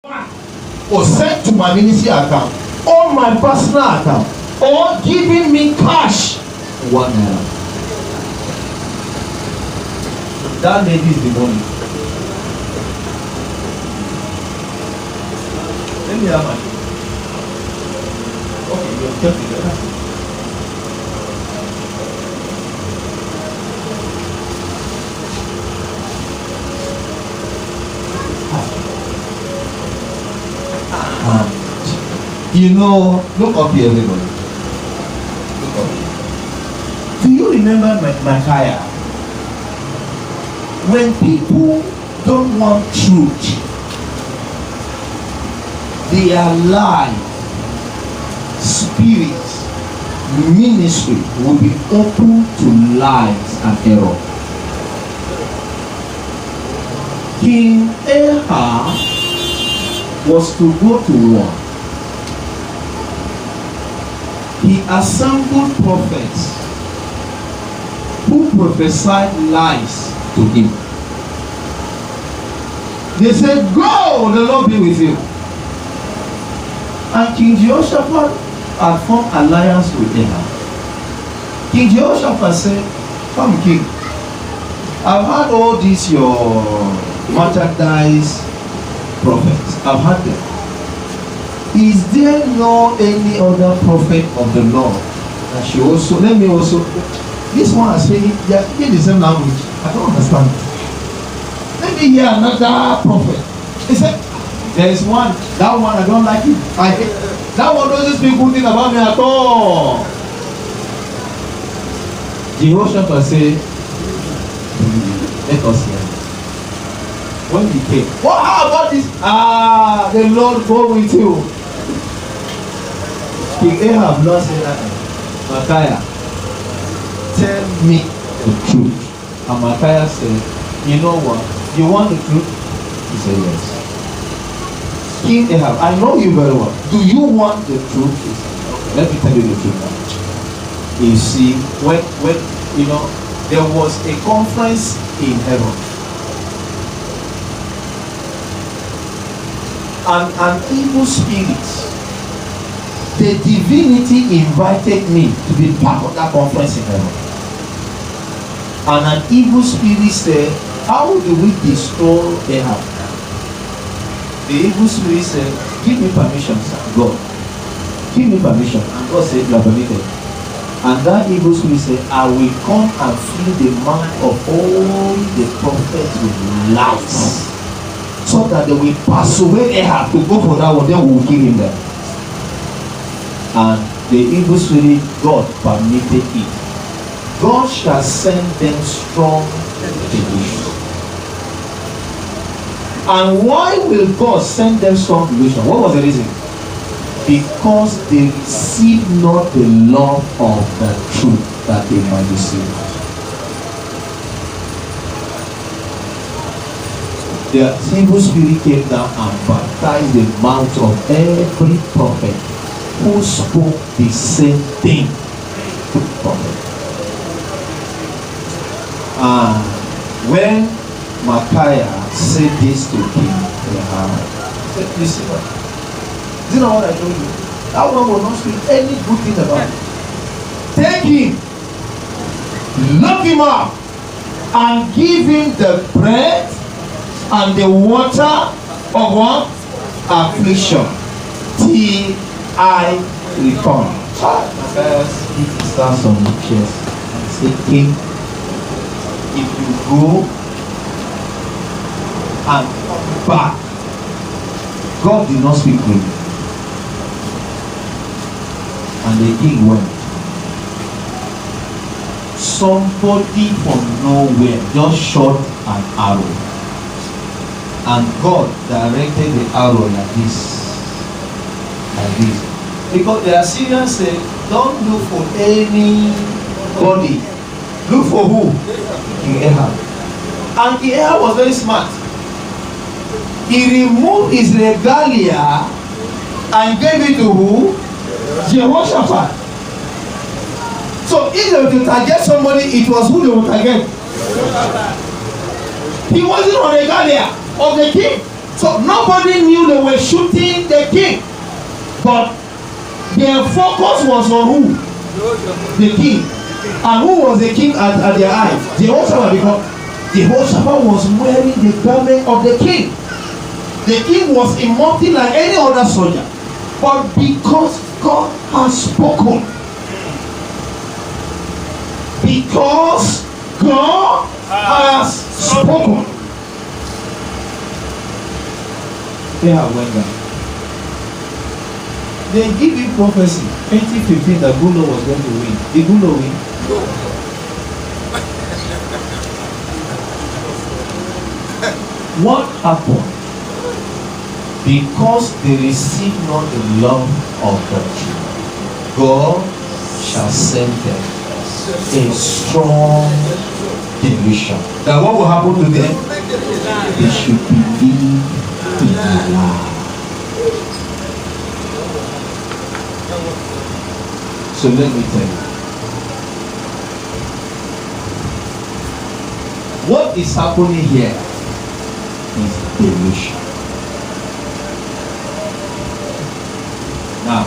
or sent to my ministry account or my personal account or giving me cash 1 naira. That lady is the money. Let me have my okay, you're kept together. You know, look up here, everybody. Look up here. Do you remember Micaiah? When people don't want truth, their life, spirit, ministry will be open to lies and error. King Ahab was to go to war. He assembled prophets who prophesied lies to him. They said, "Go, the Lord be with you." And King Jehoshaphat had formed alliance with Ahab. King Jehoshaphat said, "Come, King, I've had all these your martyrdized prophets. I've had them. Is there no any other prophet of the Lord that she also, let me also, this one is saying, they are speaking the same language. I don't understand. Let me hear another prophet." He said, "There is one, that one I don't like it. I hate that one doesn't speak good thing about me at all." Jehoshaphat said, "Let us hear." When he came, "What about this?" "Ah, the Lord go with you." King Ahab not said that. Micaiah, tell me the truth. And Micaiah said, "You know what? You want the truth?" He said, "Yes." King Ahab, I know you very well. "Do you want the truth?" He said, "Okay, let me tell you the truth now." You see, when you know, there was a conference in heaven. And an evil spirit, the divinity invited me to be part of that conference in heaven. And an evil spirit said, "How do we destroy Ahab?" The evil spirit said, "Give me permission, sir. God. Give me permission." And God said, "You are permitted." And that evil spirit said, "I will come and fill the mind of all the prophets with lies, so that they will pass away Ahab to go for that one, then we will kill him there." And the evil spirit, God permitted it. God shall send them strong delusion. And why will God send them strong delusion? What was the reason? Because they receive not the love of the truth that they might receive. The evil spirit came down and baptized the mouth of every prophet who spoke the same thing to the prophet. And when Micaiah said this to King Ahab, he said, "You see what? Do you know what I told you? That one will not speak any good thing about it. Take him, lock him up, and give him the bread and the water of what? Affliction, till I return." First, he starts on the chest and say, "King, if you go and come back, God did not speak to you." And the king went. Somebody from nowhere just shot an arrow, and God directed the arrow like this, because the Assyrians said, "Don't look for anybody, look for who? King Ahab." And King Ahab was very smart. He removed his regalia and gave it to who? Jehoshaphat. So if they were to target somebody, it was who they would target. He wasn't on regalia of the king. So nobody knew they were shooting the king. But their focus was on who? The king. And who was the king at their eyes? Jehoshaphat, because Jehoshaphat was wearing the garment of the king. The king was immortal like any other soldier. But because God has spoken, because God has spoken, they have went down. They give you prophecy 2015 that Gulo was going to win. Did Gulo win? What happened? Because they received not the love of the truth, God shall send them a strong delusion. That what will happen to them? They should believe in the lie. So let me tell you. What is happening here is delusion. Now,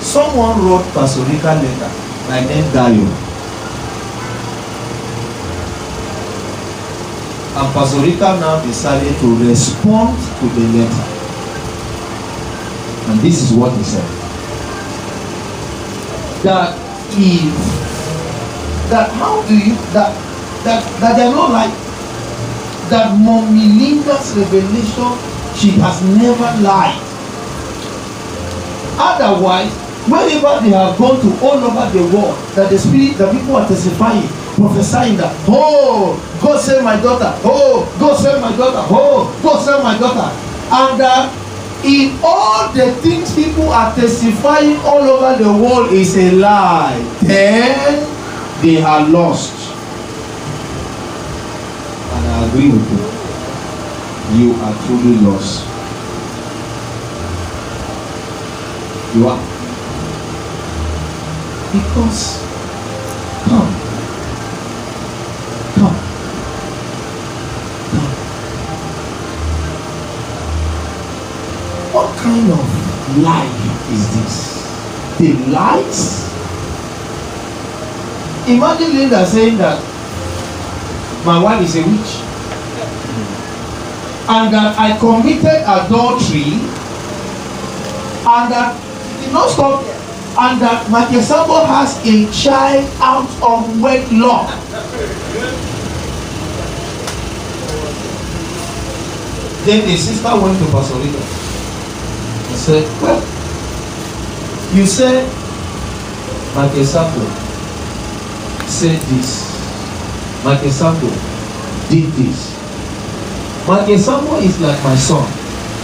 someone wrote pastoral letter by name Dayo. And Pastor Rika now decided to respond to the letter. And this is what he said. That how do you that they're not like that Mommy Linda's revelation, she has never lied. Otherwise, wherever they have gone to all over the world, that the people are testifying, prophesying that, oh, God save my daughter, oh, God save my daughter, oh, God save my daughter. And in all the things people are testifying all over the world is a lie, then they are lost. And I agree with you. You are truly lost. You are. Because, come. What kind of life is this? The lies? Imagine Linda saying that my wife is a witch, and that I committed adultery, and that it did not stop there, and that Michael Sambo has a child out of wedlock. Then the sister went to Pastor Rita and said, well, you said Michael Sambo said this, Michael Sambo did this. Michael Sambo is like my son.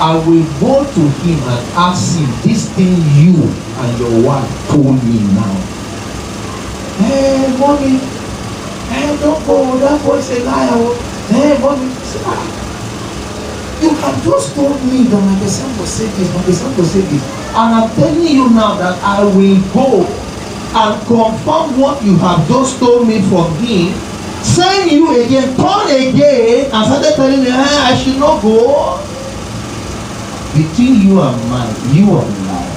I will go to him and ask him this thing you and your wife told me now. Hey, mommy, hey, don't go, that boy's a liar. Hey, mommy, you have just told me that Michael Sambo said this, Michael Sambo said this. And I'm telling you now that I will go and confirm what you have just told me from him. Send you again, turn again, and started telling me, hey, I should not go. Between you and mine, you are lying.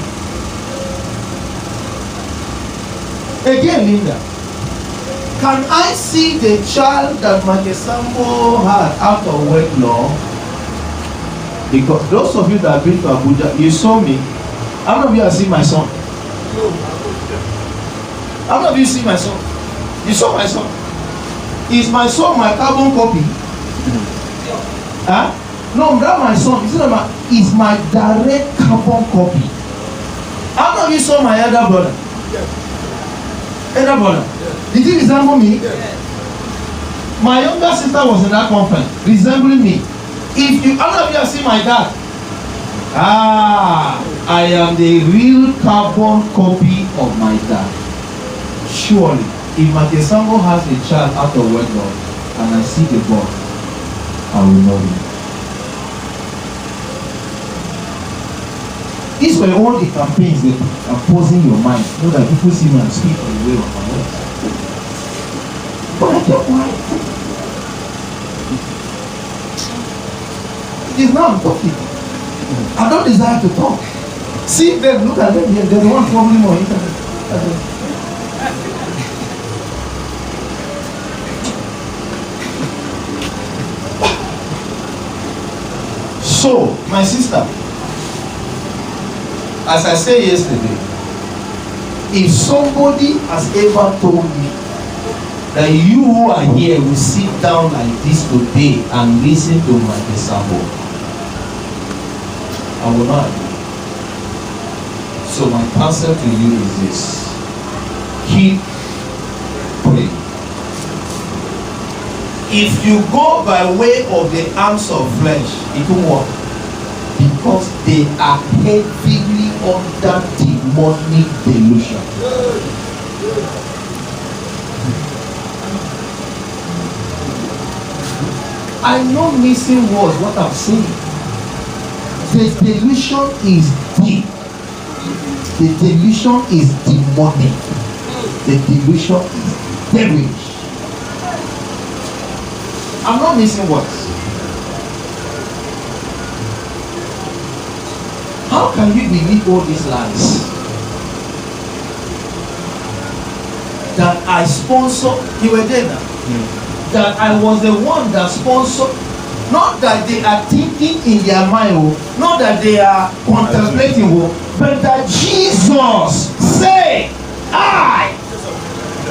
Again, Linda, can I see the child that Michael Sambo had out of wedlock? Because those of you that have been to Abuja, you saw me. How many of you have seen my son? How many of you see my son? You saw my son? Is my son my carbon copy? Huh? No, that my son is my direct carbon copy. How many of you saw my elder brother? Elder brother? Did he resemble me? My younger sister was in that conference, resembling me. If you, how many of you have seen my dad? I am the real carbon copy of my dad. Surely, if Michael Sambo has a child out of wedlock and I see the boy, I will know him. These were all the campaigns that are posing your mind, so that people see me and speak on the way of my words. But I kept quiet. It is now I'm talking. I don't desire to talk. See them, look at them here. There's one problem on internet. So, my sister, as I said yesterday, if somebody has ever told me that you who are here will sit down like this today and listen to my example, I will not agree. So my counsel to you is this: keep praying. If you go by way of the arms of flesh, it won't work, because they are heavily under demonic delusion. I know missing words what I'm saying. The delusion is deep. The delusion is demonic. The delusion is devilish. I'm not missing words. How can you believe all these lies? That I sponsor, you were there now. That I was the one that sponsored. Not that they are thinking in their mind, not that they are contemplating, but that Jesus said, I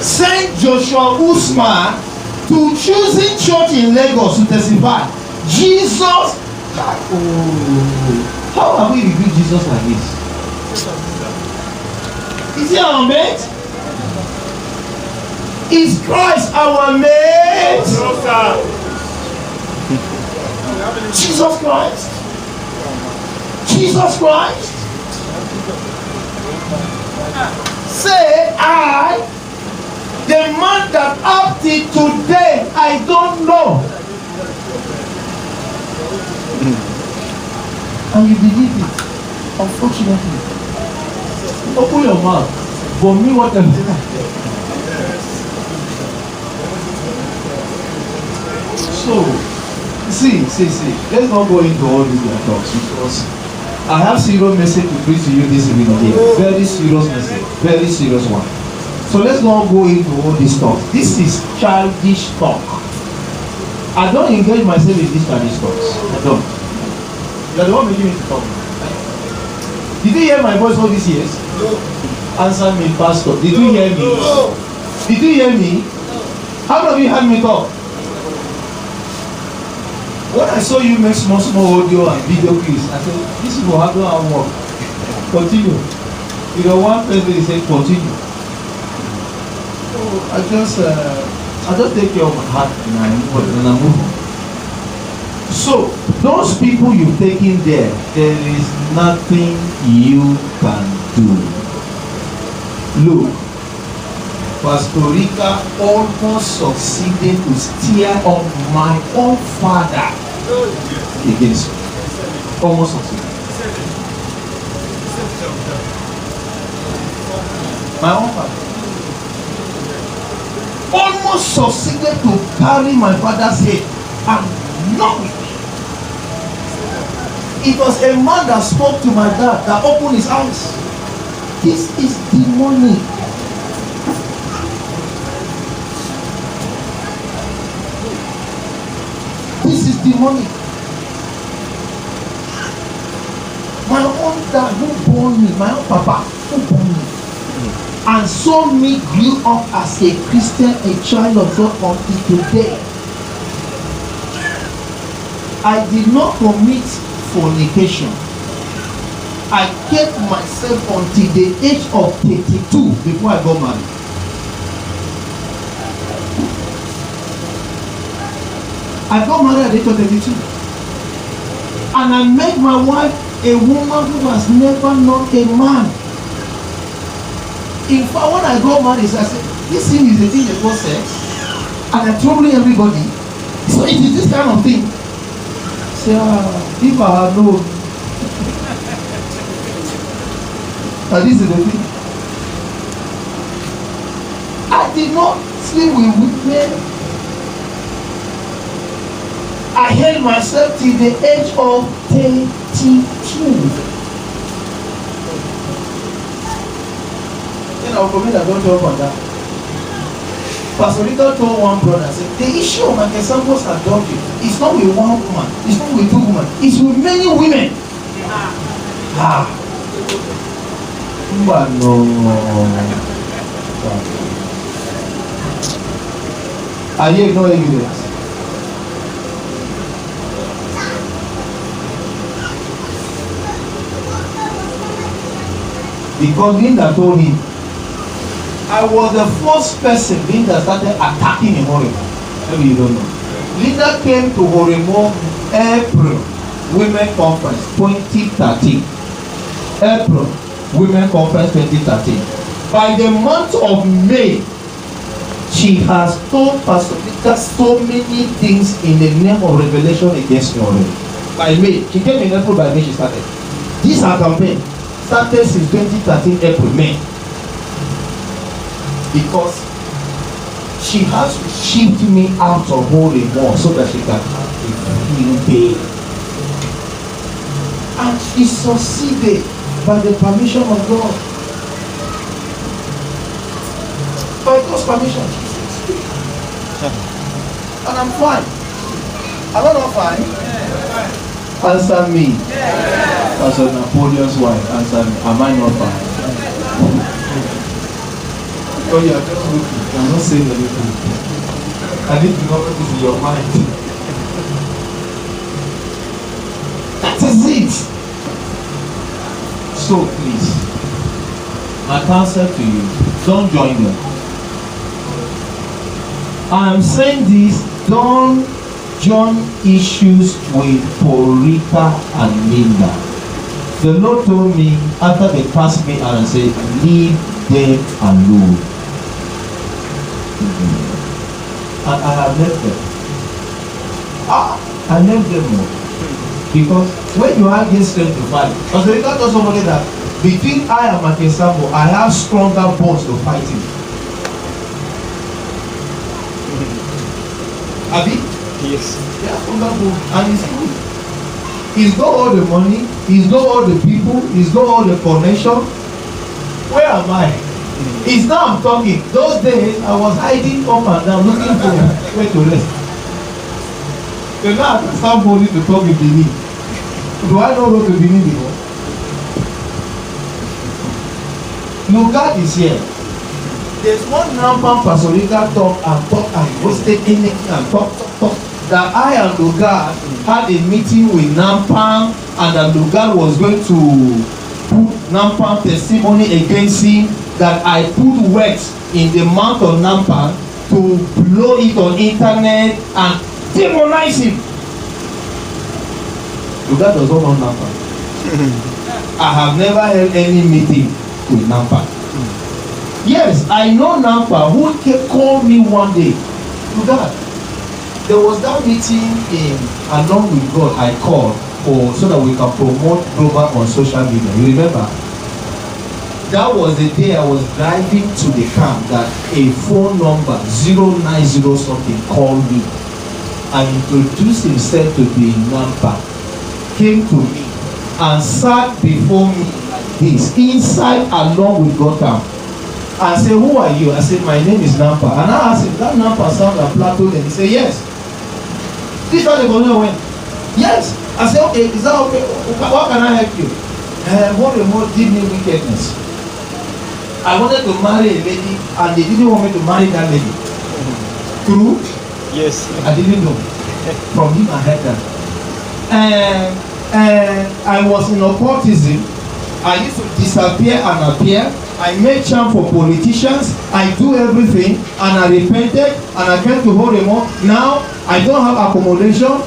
sent Joshua Usman to choosing church in Lagos to testify. Jesus, how have we reviewed Jesus like this? Is he our mate? Is Christ our mate? No, sir. Jesus Christ. Jesus Christ. Say, I, the man that up till today, I don't know. And you believe it. Unfortunately. Open your mouth. For me, what I'm saying. So, see. Let's not go into all these talks, because I have serious message to preach to you this evening here. Very serious message. Very serious one. So let's not go into all these talks. This is childish talk. I don't engage myself in these childish talks. I don't. You're the one making me to talk. Did you hear my voice all these years? No. Answer me, Pastor. Did you hear me? No. Did you hear me? How many of you heard me talk? When I saw you make small audio and video clips, I said, this is what happened at work. Continue. You know, one person is saying, continue. So I just take care of my heart and I move on. So, those people you've taken there is nothing you can do. Look, Pastor Rika almost succeeded to steer up my own father against me. Almost succeeded. My own father. Almost succeeded to carry my father's head and knock me. It was a man that spoke to my dad that opened his eyes. This is demonic. This is demonic. My own dad who born me, my own papa who born me, and saw me grew up as a Christian, a child of God until today. I did not commit fornication. I kept myself until the age of 32 before I got married. I got married at the age of 32. And I met my wife a woman who has never known a man. In fact, when I got married, I said, this thing is the thing that God said. And I'm troubling everybody. So it is this kind of thing. Say, if I had known. And this is the thing. I did not sleep with women. I held myself till the age of 32. Then our commander don't talk on that. Pastor Rita told one brother, said, the issue of Michael Sambo's adultery is not with one woman, it's not with two women, it's with many women. But no. Are you ignoring evidence? Because Linda told him, I was the first person Linda started attacking in Horemo. Maybe you don't know. Linda came to Horemo April Women Conference 2013. April Women Conference 2013. By the month of May, she has told Pastor Victor so many things in the name of revelation against me already. By May, she came in April, by May she started. This her campaign started since 2013 April, May. Because she has to shift me out of holy war so that she can have a healing day. And she succeeded by the permission of God. By God's permission, she succeeded. And I'm fine. Am I not fine? Answer me. Pastor Napoleon's wife, answer me. Am I not fine? Oh, you are just looking. You are not saying anything. I need to know what is in your mind. That is it. So please, my counsel to you, don't join them. I am saying this, don't join issues with Porita and Linda. The Lord told me after they passed me and said, leave them alone. And I have left them. I left them more. Because when you are against strength to fight, because they got somebody that between I and Michael Sambo, I have stronger bonds to fight him. Abi? Yes. Yeah, stronger bonds. And he's good. He's got all the money, he's got all the people, he's got all the connection. Where am I? It's now I'm talking. Those days I was hiding up and down looking for where to rest. So now I can start boldly to talk in Benin. Do I know what to Benin before? Lugard is here. There's one rampant Pastorika talk and wasted anything and talk. That I and Lugard had a meeting with Nampan and that Lugard was going to put Nampan testimony against him, that I put words in the mouth of Nampan to blow it on internet and demonize him. Lugard does not know Nampan. I have never held any meeting with Nampan. Yes, I know Nampan who called me one day. Lugard, there was that meeting in Along with God I called for so that we can promote global on social media. You remember? That was the day I was driving to the camp that a phone number 090 something called me and introduced himself to be Nampa, came to me and sat before me like this inside Along with God camp. I said, who are you? I said, my name is Nampa. And I asked him, that Nampa sound like Plato? And he said, yes. This was the conversation went. Yes. I said, okay, is that okay? What can I help you? What remote did me wickedness? I wanted to marry a lady and they didn't want me to marry that lady. True? Yes. I didn't know. From him I heard that. And I was in occultism. I used to disappear and appear. I made charm for politicians. I do everything and I repented and I came to Horemo. Now I don't have accommodation.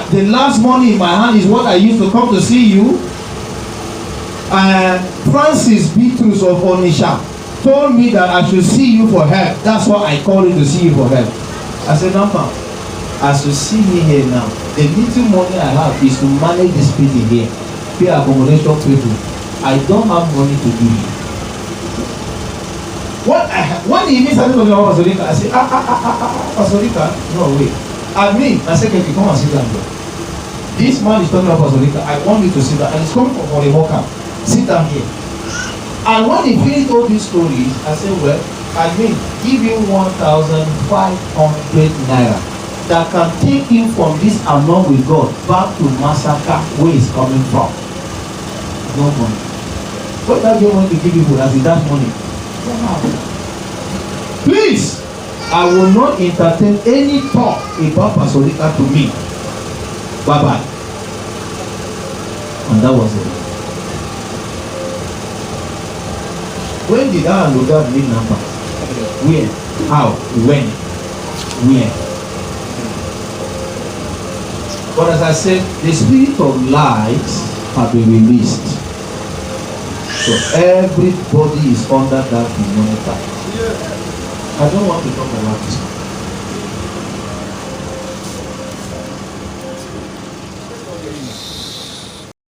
The last money in my hand is what I used to come to see you. Francis Bitrus of Onisha told me that I should see you for help. That's why I called you to see you for help. I said, Nampa, as you see me here now, the little money I have is to manage this people here, pay accommodation people. I don't have money to do it. When he meets Pastor Rika, I say, Pastor Rika, no wait. And me, I said, okay, come and sit down here. This man is talking about Pastor, I want you to sit down. And he's coming from a camp. Sit down here. And when he finished all these stories, I said, well, I mean, give you 1,500 naira that can take him from this along with God back to massacre where he's coming from. No money. What that you want to give people as in that money? Please, I will not entertain any talk about Pastor to me. Bye bye. And that was it. When did I look at the number? Where? How? When? Where? But as I said, the spirit of lies have been released. So everybody is under that monitor. I don't want to talk about this.